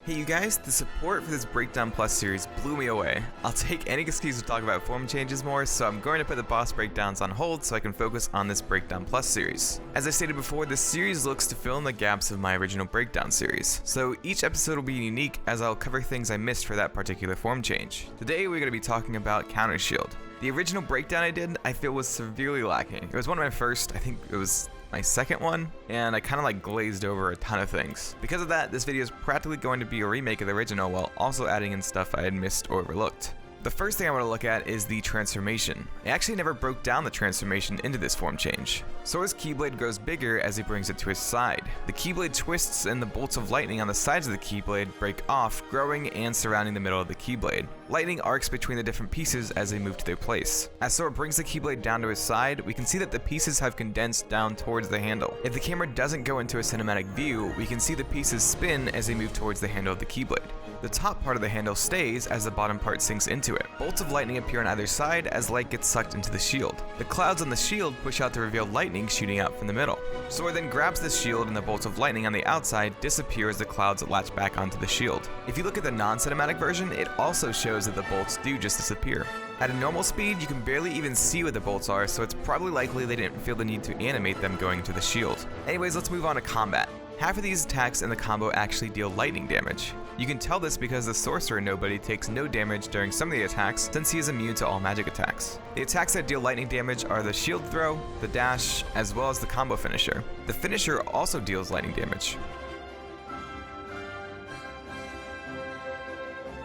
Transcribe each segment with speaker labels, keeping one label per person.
Speaker 1: Hey you guys, the support for this Breakdown Plus series blew me away. I'll take any excuse to talk about form changes more, so I'm going to put the boss breakdowns on hold so I can focus on this Breakdown Plus series. As I stated before, this series looks to fill in the gaps of my original Breakdown series, so each episode will be unique as I'll cover things I missed for that particular form change. Today we're going to be talking about Counter Shield. The original breakdown I did, I feel was severely lacking. It was one of my first, I think it was my second one, and I kind of glazed over a ton of things. Because of that, this video is practically going to be a remake of the original while also adding in stuff I had missed or overlooked. The first thing I want to look at is the transformation. I actually never broke down the transformation into this form change. Sora's Keyblade grows bigger as he brings it to his side. The Keyblade twists and the bolts of lightning on the sides of the Keyblade break off, growing and surrounding the middle of the Keyblade. Lightning arcs between the different pieces as they move to their place. As Sora brings the Keyblade down to his side, we can see that the pieces have condensed down towards the handle. If the camera doesn't go into a cinematic view, we can see the pieces spin as they move towards the handle of the Keyblade. The top part of the handle stays as the bottom part sinks into it. Bolts of lightning appear on either side as light gets sucked into the shield. The clouds on the shield push out to reveal lightning shooting out from the middle. Sora then grabs the shield and the bolts of lightning on the outside disappear as the clouds latch back onto the shield. If you look at the non-cinematic version, it also shows that the bolts do just disappear. At a normal speed, you can barely even see what the bolts are, so it's probably likely they didn't feel the need to animate them going to the shield. Anyways, let's move on to combat. Half of these attacks in the combo actually deal lightning damage. You can tell this because the Sorcerer Nobody takes no damage during some of the attacks since he is immune to all magic attacks. The attacks that deal lightning damage are the shield throw, the dash, as well as the combo finisher. The finisher also deals lightning damage.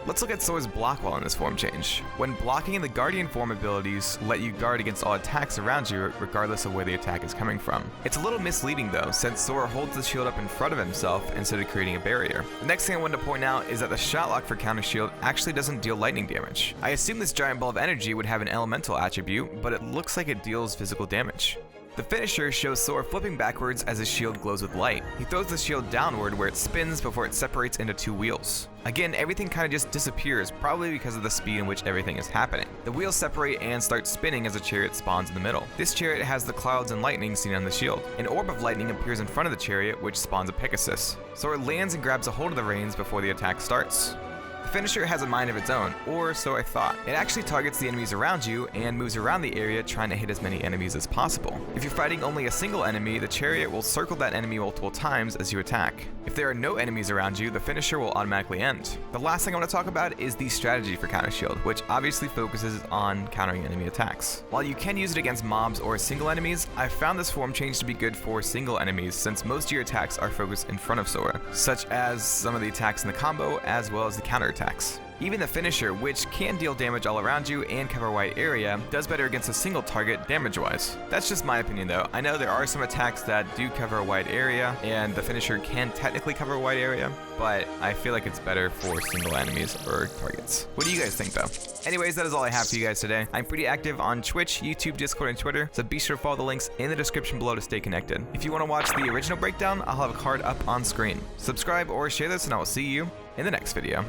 Speaker 1: Let's look at Sora's block wall in this form change. When blocking, the Guardian form abilities let you guard against all attacks around you regardless of where the attack is coming from. It's a little misleading though, since Sora holds the shield up in front of himself instead of creating a barrier. The next thing I wanted to point out is that the shot lock for Counter Shield actually doesn't deal lightning damage. I assume this giant ball of energy would have an elemental attribute, but it looks like it deals physical damage. The finisher shows Sora flipping backwards as his shield glows with light. He throws the shield downward where it spins before it separates into two wheels. Again, everything kind of just disappears, probably because of the speed in which everything is happening. The wheels separate and start spinning as a chariot spawns in the middle. This chariot has the clouds and lightning seen on the shield. An orb of lightning appears in front of the chariot, which spawns a Pegasus. Sora lands and grabs a hold of the reins before the attack starts. The finisher has a mind of its own, or so I thought. It actually targets the enemies around you and moves around the area trying to hit as many enemies as possible. If you're fighting only a single enemy, the chariot will circle that enemy multiple times as you attack. If there are no enemies around you, the finisher will automatically end. The last thing I want to talk about is the strategy for Counter Shield, which obviously focuses on countering enemy attacks. While you can use it against mobs or single enemies, I found this form change to be good for single enemies since most of your attacks are focused in front of Sora, such as some of the attacks in the combo as well as the counter attacks. Even the finisher, which can deal damage all around you and cover a wide area, does better against a single target damage-wise. That's just my opinion though. I know there are some attacks that do cover a wide area, and the finisher can technically cover a wide area, but I feel like it's better for single enemies or targets. What do you guys think though? Anyways, that is all I have for you guys today. I'm pretty active on Twitch, YouTube, Discord, and Twitter, so be sure to follow the links in the description below to stay connected. If you want to watch the original breakdown, I'll have a card up on screen. Subscribe or share this, and I will see you in the next video.